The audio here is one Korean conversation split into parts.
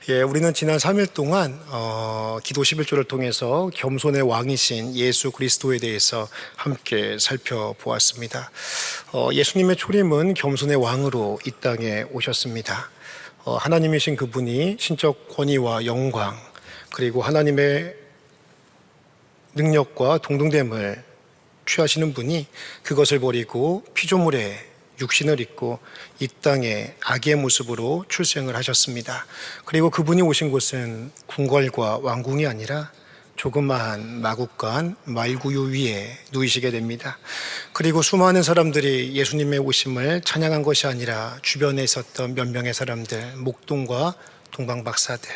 우리는 지난 3일 동안 기도 11조를 통해서 겸손의 왕이신 예수 그리스도에 대해서 함께 살펴보았습니다. 예수님의 초림은 겸손의 왕으로 이 땅에 오셨습니다. 하나님이신 그분이 신적 권위와 영광, 그리고 하나님의 능력과 동등됨을 취하시는 분이 그것을 버리고 피조물의 육신을 입고 이 땅에 아기의 모습으로 출생을 하셨습니다. 그리고 그분이 오신 곳은 궁궐과 왕궁이 아니라 조그마한 마구간 말구유 위에 누이시게 됩니다. 그리고 수많은 사람들이 예수님의 오심을 찬양한 것이 아니라 주변에 있었던 몇 명의 사람들, 목동과 동방박사들,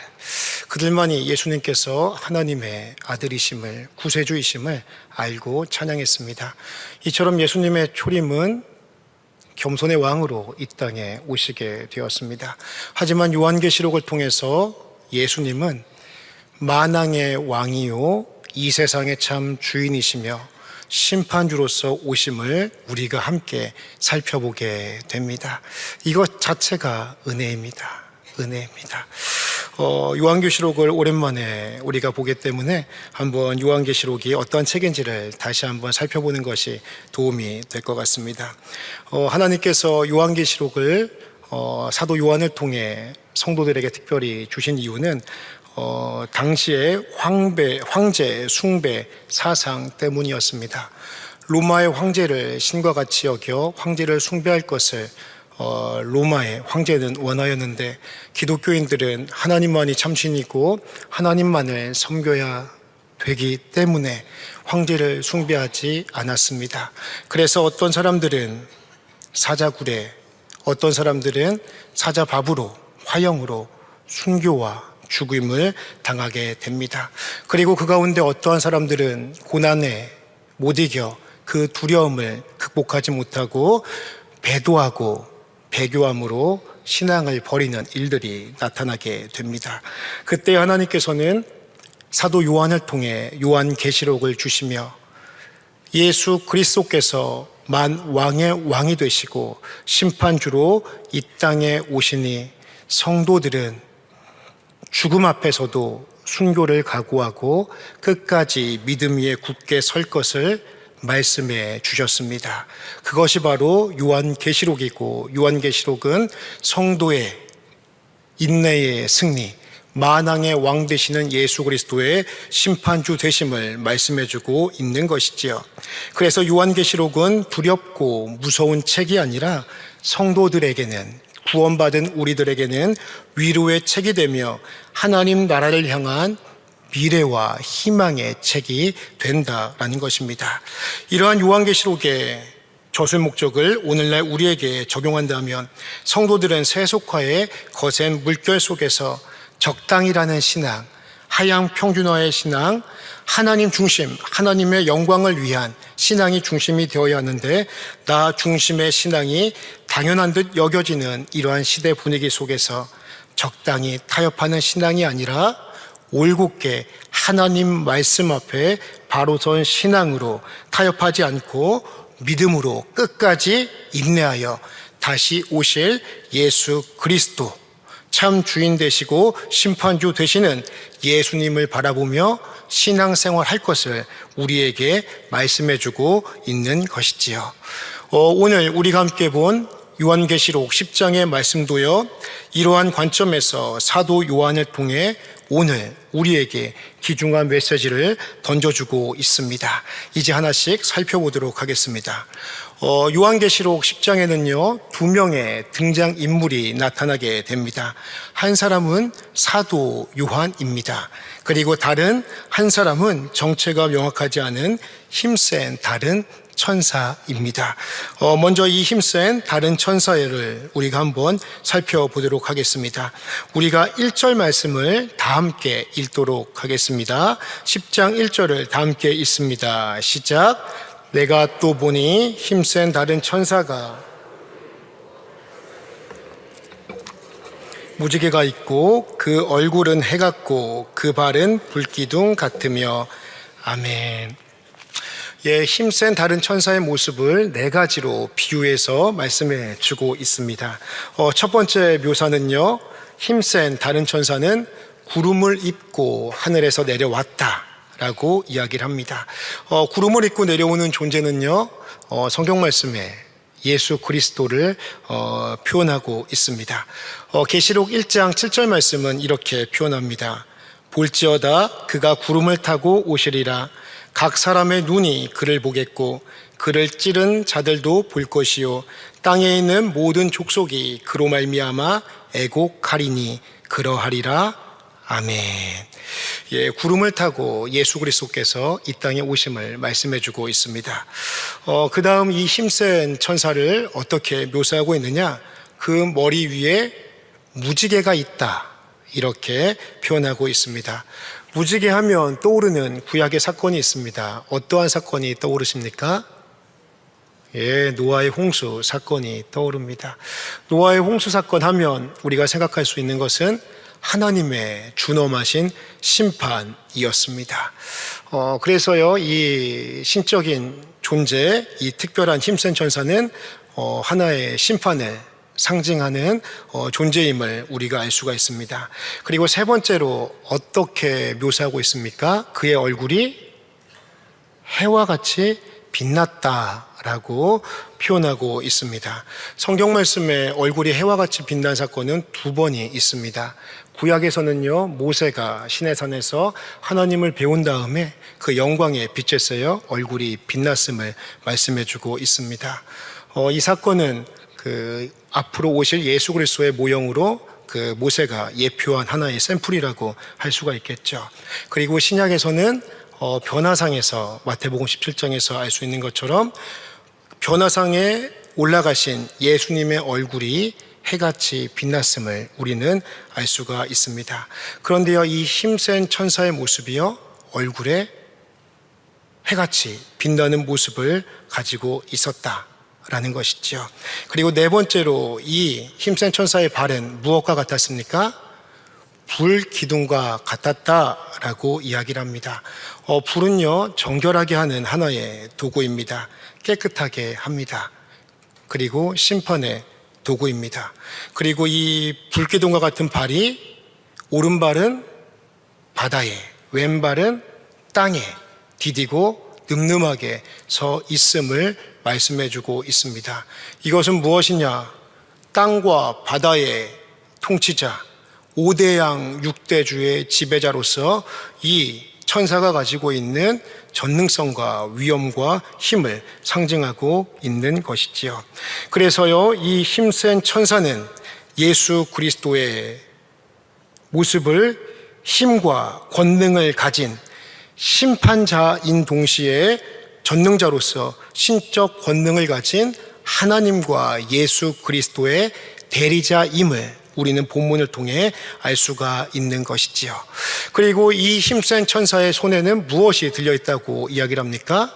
그들만이 예수님께서 하나님의 아들이심을, 구세주이심을 알고 찬양했습니다. 이처럼 예수님의 초림은 겸손의 왕으로 이 땅에 오시게 되었습니다. 하지만 요한계시록을 통해서 예수님은 만왕의 왕이요 이 세상의 참 주인이시며 심판주로서 오심을 우리가 함께 살펴보게 됩니다. 이것 자체가 은혜입니다. 은혜입니다. 요한계시록을 오랜만에 우리가 보기 때문에 한번 요한계시록이 어떠한 책인지를 다시 한번 살펴보는 것이 도움이 될 것 같습니다. 하나님께서 요한계시록을 사도 요한을 통해 성도들에게 특별히 주신 이유는 당시의 황제 숭배 사상 때문이었습니다. 로마의 황제를 신과 같이 여겨 황제를 숭배할 것을 로마의 황제는 원하였는데 기독교인들은 하나님만이 참신이고 하나님만을 섬겨야 되기 때문에 황제를 숭배하지 않았습니다. 그래서 어떤 사람들은 사자굴에, 어떤 사람들은 사자밥으로, 화형으로 순교와 죽임을 당하게 됩니다. 그리고 그 가운데 어떠한 사람들은 고난에 못 이겨 그 두려움을 극복하지 못하고 배도하고 배교함으로 신앙을 버리는 일들이 나타나게 됩니다. 그때 하나님께서는 사도 요한을 통해 요한계시록을 주시며 예수 그리스도께서 만왕의 왕이 되시고 심판주로 이 땅에 오시니 성도들은 죽음 앞에서도 순교를 각오하고 끝까지 믿음 위에 굳게 설 것을 말씀해 주셨습니다. 그것이 바로 요한계시록이고, 요한계시록은 성도의 인내의 승리, 만왕의 왕 되시는 예수 그리스도의 심판주 되심을 말씀해 주고 있는 것이지요. 그래서 요한계시록은 두렵고 무서운 책이 아니라 성도들에게는, 구원받은 우리들에게는 위로의 책이 되며 하나님 나라를 향한 미래와 희망의 책이 된다라는 것입니다. 이러한 요한계시록의 저술 목적을 오늘날 우리에게 적용한다면 성도들은 세속화의 거센 물결 속에서 적당이라는 신앙, 하향 평준화의 신앙, 하나님 중심, 하나님의 영광을 위한 신앙이 중심이 되어야 하는데 나 중심의 신앙이 당연한 듯 여겨지는 이러한 시대 분위기 속에서 적당히 타협하는 신앙이 아니라 올곧게 하나님 말씀 앞에 바로 선 신앙으로 타협하지 않고 믿음으로 끝까지 인내하여 다시 오실 예수 그리스도, 참 주인 되시고 심판주 되시는 예수님을 바라보며 신앙생활 할 것을 우리에게 말씀해 주고 있는 것이지요. 오늘 우리가 함께 본 요한계시록 10장의 말씀도요, 이러한 관점에서 사도 요한을 통해 오늘 우리에게 귀중한 메시지를 던져주고 있습니다. 이제 하나씩 살펴보도록 하겠습니다. 요한계시록 10장에는요, 두 명의 등장인물이 나타나게 됩니다. 한 사람은 사도 요한입니다. 그리고 다른 한 사람은 정체가 명확하지 않은 힘센 다른 천사입니다. 먼저 이 힘센 다른 천사를 우리가 한번 살펴보도록 하겠습니다. 우리가 1절 말씀을 다 함께 읽도록 하겠습니다. 10장 1절을 다 함께 읽습니다. 시작. 내가 또 보니 힘센 다른 천사가 무지개가 있고 그 얼굴은 해 같고 그 발은 불기둥 같으며. 아멘. 힘센 다른 천사의 모습을 네 가지로 비유해서 말씀해 주고 있습니다. 첫 번째 묘사는요, 힘센 다른 천사는 구름을 입고 하늘에서 내려왔다 라고 이야기를 합니다. 구름을 입고 내려오는 존재는요, 성경 말씀에 예수 그리스도를 표현하고 있습니다. 계시록 1장 7절 말씀은 이렇게 표현합니다. 볼지어다 그가 구름을 타고 오시리라. 각 사람의 눈이 그를 보겠고 그를 찌른 자들도 볼 것이요 땅에 있는 모든 족속이 그로 말미암아 애곡하리니 그러하리라. 아멘. 예, 구름을 타고 예수 그리스도께서 이 땅에 오심을 말씀해주고 있습니다. 그 다음 이 힘센 천사를 어떻게 묘사하고 있느냐? 그 머리 위에 무지개가 있다, 이렇게 표현하고 있습니다. 무지개 하면 떠오르는 구약의 사건이 있습니다. 어떠한 사건이 떠오르십니까? 예, 노아의 홍수 사건이 떠오릅니다. 노아의 홍수 사건 하면 우리가 생각할 수 있는 것은 하나님의 준엄하신 심판이었습니다. 그래서요, 이 신적인 존재, 이 특별한 힘센 천사는 하나의 심판을 상징하는 존재임을 우리가 알 수가 있습니다. 그리고 세 번째로 어떻게 묘사하고 있습니까? 그의 얼굴이 해와 같이 빛났다라고 표현하고 있습니다. 성경 말씀에 얼굴이 해와 같이 빛난 사건은 두 번이 있습니다. 구약에서는요, 모세가 시내산에서 하나님을 배운 다음에 그 영광의 빛에서요 얼굴이 빛났음을 말씀해주고 있습니다. 이 사건은 그 앞으로 오실 예수 그리스도의 모형으로 그 모세가 예표한 하나의 샘플이라고 할 수가 있겠죠. 그리고 신약에서는 변화상에서 마태복음 17장에서 알 수 있는 것처럼 변화상에 올라가신 예수님의 얼굴이 해같이 빛났음을 우리는 알 수가 있습니다. 그런데요, 이 힘센 천사의 모습이요 얼굴에 해같이 빛나는 모습을 가지고 있었다라는 것이죠. 그리고 네 번째로 이 힘센 천사의 발은 무엇과 같았습니까? 불 기둥과 같았다라고 이야기를 합니다. 불은요 정결하게 하는 하나의 도구입니다. 깨끗하게 합니다. 그리고 심판의 도구입니다. 그리고 이 불기둥과 같은 발이 오른발은 바다에, 왼발은 땅에 디디고 늠름하게 서 있음을 말씀해주고 있습니다. 이것은 무엇이냐? 땅과 바다의 통치자, 5대양 6대주의 지배자로서 이 천사가 가지고 있는 전능성과 위엄과 힘을 상징하고 있는 것이지요. 그래서요, 이 힘센 천사는 예수 그리스도의 모습을 힘과 권능을 가진 심판자인 동시에 전능자로서 신적 권능을 가진 하나님과 예수 그리스도의 대리자임을 우리는 본문을 통해 알 수가 있는 것이지요. 그리고 이 힘센 천사의 손에는 무엇이 들려있다고 이야기를 합니까?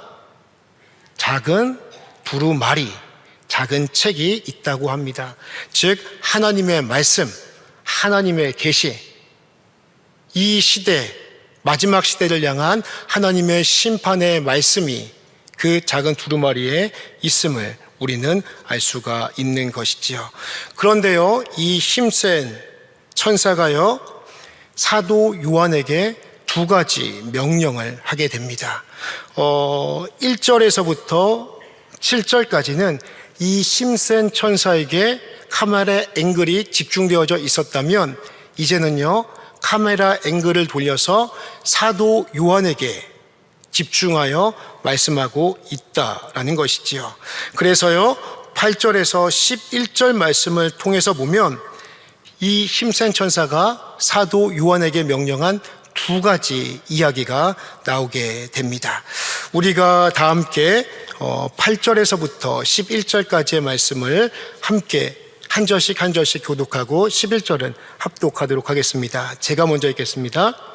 작은 두루마리, 작은 책이 있다고 합니다. 즉 하나님의 말씀, 하나님의 계시, 이 시대, 마지막 시대를 향한 하나님의 심판의 말씀이 그 작은 두루마리에 있음을 우리는 알 수가 있는 것이지요. 그런데요, 이 힘센 천사가요 사도 요한에게 두 가지 명령을 하게 됩니다. 1절에서부터 7절까지는 이 힘센 천사에게 카메라 앵글이 집중되어져 있었다면, 이제는요 카메라 앵글을 돌려서 사도 요한에게 집중하여 말씀하고 있다라는 것이지요. 그래서요 8절에서 11절 말씀을 통해서 보면 이 힘센 천사가 사도 요한에게 명령한 두 가지 이야기가 나오게 됩니다. 우리가 다 함께 8절에서부터 11절까지의 말씀을 함께 한 절씩 한 절씩 교독하고 11절은 합독하도록 하겠습니다. 제가 먼저 읽겠습니다.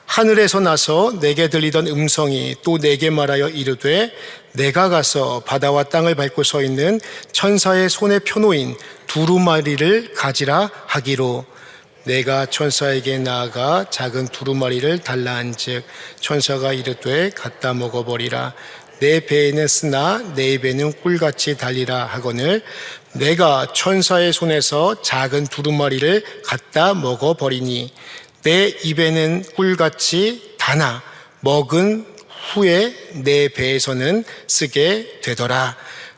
하늘에서 나서 내게 들리던 음성이 또 내게 말하여 이르되, 내가 가서 바다와 땅을 밟고 서 있는 천사의 손에 펴놓인 두루마리를 가지라 하기로, 내가 천사에게 나아가 작은 두루마리를 달라 한즉 천사가 이르되 갖다 먹어버리라. 내 배에는 쓰나 내 입에는 꿀같이 달리라 하거늘 내가 천사의 손에서 작은 두루마리를 갖다 먹어버리니 내 입에는 꿀같이 다나 먹은 후에 내 배에서는 쓰게 되더라.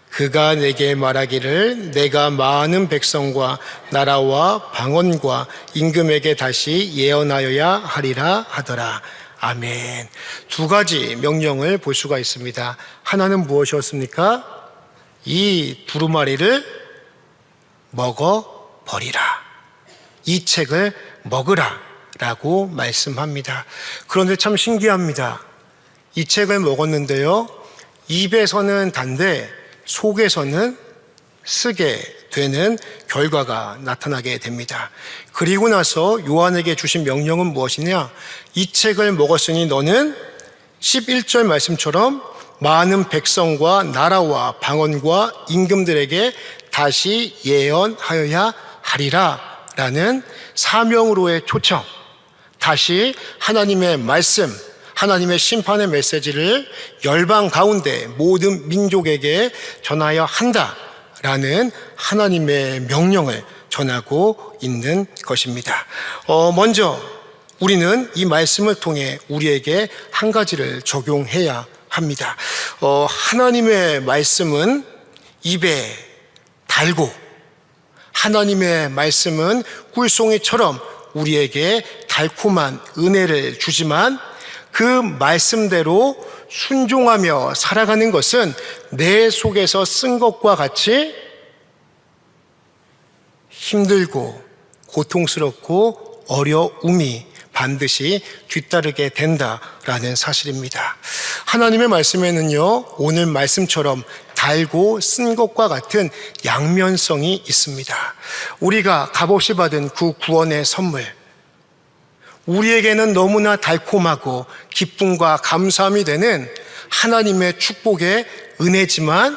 그가 내게 말하기를 내가 많은 백성과 나라와 방언과 임금에게 다시 예언하여야 하리라 하더라. 아멘. 두 가지 명령을 볼 수가 있습니다. 하나는 무엇이었습니까? 이 두루마리를 먹어버리라. 이 책을 먹으라 라고 말씀합니다. 그런데 참 신기합니다. 이 책을 먹었는데요, 입에서는 단데 속에서는 쓰게 되는 결과가 나타나게 됩니다. 그리고 나서 요한에게 주신 명령은 무엇이냐? 이 책을 먹었으니 너는 11절 말씀처럼 많은 백성과 나라와 방언과 임금들에게 다시 예언하여야 하리라 라는 사명으로의 초청, 다시 하나님의 말씀, 하나님의 심판의 메시지를 열방 가운데 모든 민족에게 전하여 한다라는 하나님의 명령을 전하고 있는 것입니다. 먼저 우리는 이 말씀을 통해 우리에게 한 가지를 적용해야 합니다. 하나님의 말씀은 입에 달고 하나님의 말씀은 꿀송이처럼 우리에게 달콤한 은혜를 주지만 그 말씀대로 순종하며 살아가는 것은 내 속에서 쓴 것과 같이 힘들고 고통스럽고 어려움이 반드시 뒤따르게 된다라는 사실입니다. 하나님의 말씀에는요, 오늘 말씀처럼 달고 쓴 것과 같은 양면성이 있습니다. 우리가 값없이 받은 그 구원의 선물, 우리에게는 너무나 달콤하고 기쁨과 감사함이 되는 하나님의 축복의 은혜지만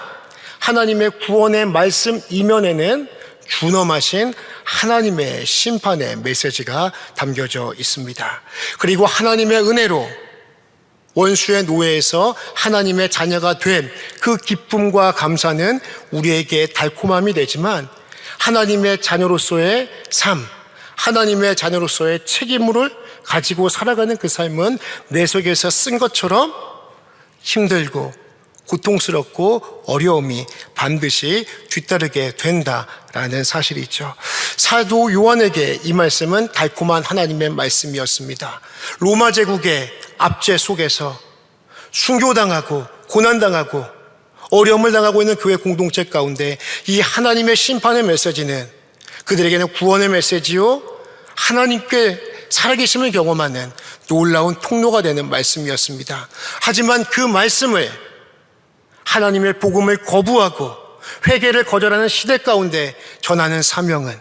하나님의 구원의 말씀 이면에는 준엄하신 하나님의 심판의 메시지가 담겨져 있습니다. 그리고 하나님의 은혜로 원수의 노예에서 하나님의 자녀가 된 그 기쁨과 감사는 우리에게 달콤함이 되지만 하나님의 자녀로서의 삶, 하나님의 자녀로서의 책임을 가지고 살아가는 그 삶은 내 속에서 쓴 것처럼 힘들고 고통스럽고 어려움이 반드시 뒤따르게 된다라는 사실이죠. 사도 요한에게 이 말씀은 달콤한 하나님의 말씀이었습니다. 로마 제국의 압제 속에서 순교당하고 고난당하고 어려움을 당하고 있는 교회 공동체 가운데 이 하나님의 심판의 메시지는 그들에게는 구원의 메시지요, 하나님께 살아계심을 경험하는 놀라운 통로가 되는 말씀이었습니다. 하지만 그 말씀을 하나님의 복음을 거부하고 회개를 거절하는 시대 가운데 전하는 사명은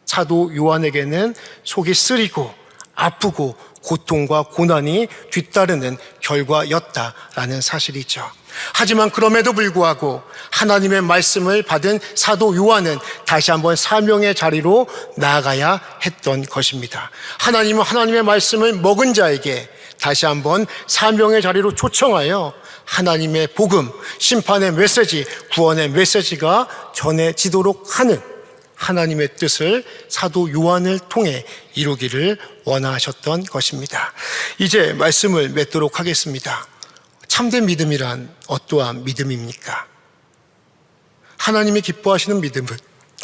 사도 요한에게는 속이 쓰리고 아프고 고통과 고난이 뒤따르는 결과였다라는 사실이죠. 하지만 그럼에도 불구하고 하나님의 말씀을 받은 사도 요한은 다시 한번 사명의 자리로 나아가야 했던 것입니다. 하나님은 하나님의 말씀을 먹은 자에게 다시 한번 사명의 자리로 초청하여 하나님의 복음, 심판의 메시지, 구원의 메시지가 전해지도록 하는 하나님의 뜻을 사도 요한을 통해 이루기를 원하셨던 것입니다. 이제 말씀을 맺도록 하겠습니다. 참된 믿음이란 어떠한 믿음입니까? 하나님이 기뻐하시는 믿음은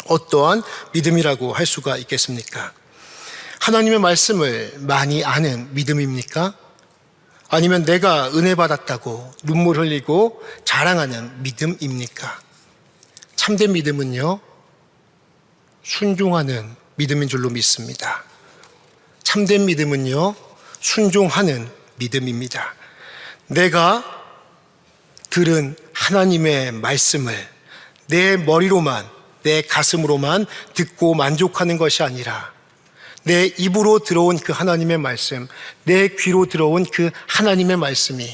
어떠한 믿음이라고 할 수가 있겠습니까? 하나님의 말씀을 많이 아는 믿음입니까? 아니면 내가 은혜 받았다고 눈물 흘리고 자랑하는 믿음입니까? 참된 믿음은요, 순종하는 믿음인 줄로 믿습니다. 참된 믿음은요, 순종하는 믿음입니다. 내가 들은 하나님의 말씀을 내 머리로만, 내 가슴으로만 듣고 만족하는 것이 아니라 내 입으로 들어온 그 하나님의 말씀, 내 귀로 들어온 그 하나님의 말씀이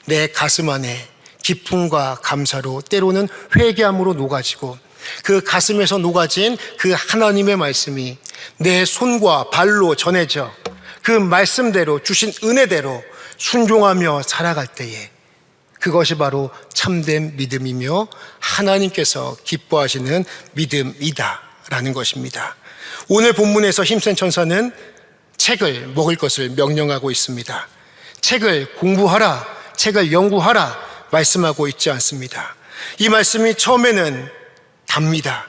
내 가슴 안에 기쁨과 감사로 때로는 회개함으로 녹아지고 그 가슴에서 녹아진 그 하나님의 말씀이 내 손과 발로 전해져 그 말씀대로 주신 은혜대로 순종하며 살아갈 때에 그것이 바로 참된 믿음이며 하나님께서 기뻐하시는 믿음이다라는 것입니다. 오늘 본문에서 힘센 천사는 책을 먹을 것을 명령하고 있습니다. 책을 공부하라, 책을 연구하라 말씀하고 있지 않습니다. 이 말씀이 처음에는 답니다.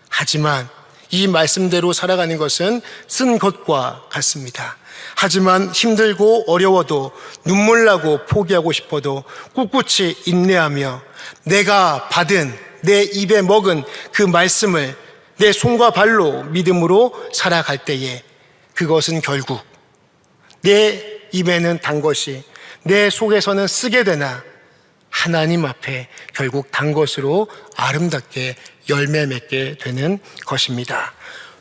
하지만 이 말씀대로 살아가는 것은 쓴 것과 같습니다. 하지만 힘들고 어려워도 눈물 나고 포기하고 싶어도 꿋꿋이 인내하며 내가 받은, 내 입에 먹은 그 말씀을 내 손과 발로 믿음으로 살아갈 때에 그것은 결국 내 입에는 단 것이 내 속에서는 쓰게 되나 하나님 앞에 결국 단 것으로 아름답게 열매 맺게 되는 것입니다.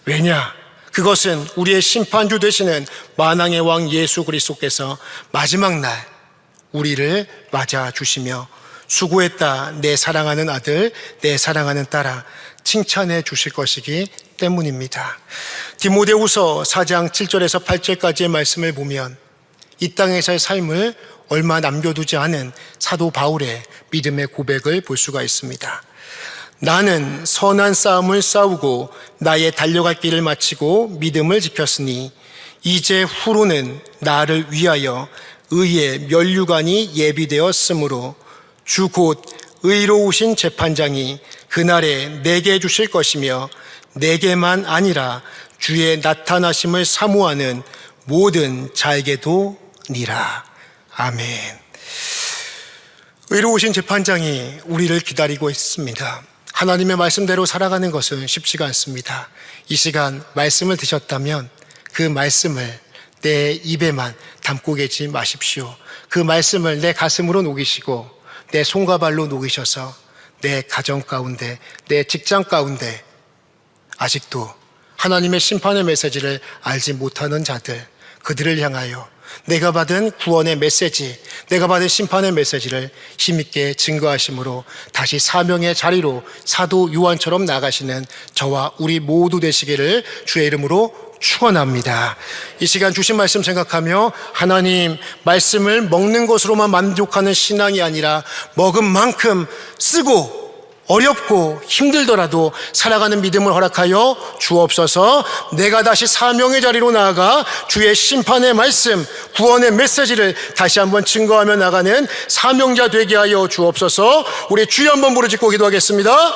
왜냐? 그것은 우리의 심판주 되시는 만왕의 왕 예수 그리스도께서 마지막 날 우리를 맞아 주시며 수고했다 내 사랑하는 아들, 내 사랑하는 딸아 칭찬해 주실 것이기 때문입니다. 디모데후서 4장 7절에서 8절까지의 말씀을 보면 이 땅에서의 삶을 얼마 남겨두지 않은 사도 바울의 믿음의 고백을 볼 수가 있습니다. 나는 선한 싸움을 싸우고 나의 달려갈 길을 마치고 믿음을 지켰으니 이제 후로는 나를 위하여 의의 면류관이 예비되었으므로 주 곧 의로우신 재판장이 그날에 내게 주실 것이며 내게만 아니라 주의 나타나심을 사모하는 모든 자에게도 니라. 아멘. 의로우신 재판장이 우리를 기다리고 있습니다. 하나님의 말씀대로 살아가는 것은 쉽지가 않습니다. 이 시간 말씀을 드셨다면 그 말씀을 내 입에만 담고 계지 마십시오. 그 말씀을 내 가슴으로 녹이시고 내 손과 발로 녹이셔서 내 가정 가운데, 내 직장 가운데 아직도 하나님의 심판의 메시지를 알지 못하는 자들, 그들을 향하여 내가 받은 구원의 메시지, 내가 받은 심판의 메시지를 힘있게 증거하심으로 다시 사명의 자리로 사도 요한처럼 나가시는 저와 우리 모두 되시기를 주의 이름으로 축원합니다. 이 시간 주신 말씀 생각하며 하나님 말씀을 먹는 것으로만 만족하는 신앙이 아니라 먹은 만큼 쓰고 어렵고 힘들더라도 살아가는 믿음을 허락하여 주옵소서. 내가 다시 사명의 자리로 나아가 주의 심판의 말씀, 구원의 메시지를 다시 한번 증거하며 나가는 사명자 되게 하여 주옵소서. 우리 주여 한번 부르짖고 기도하겠습니다.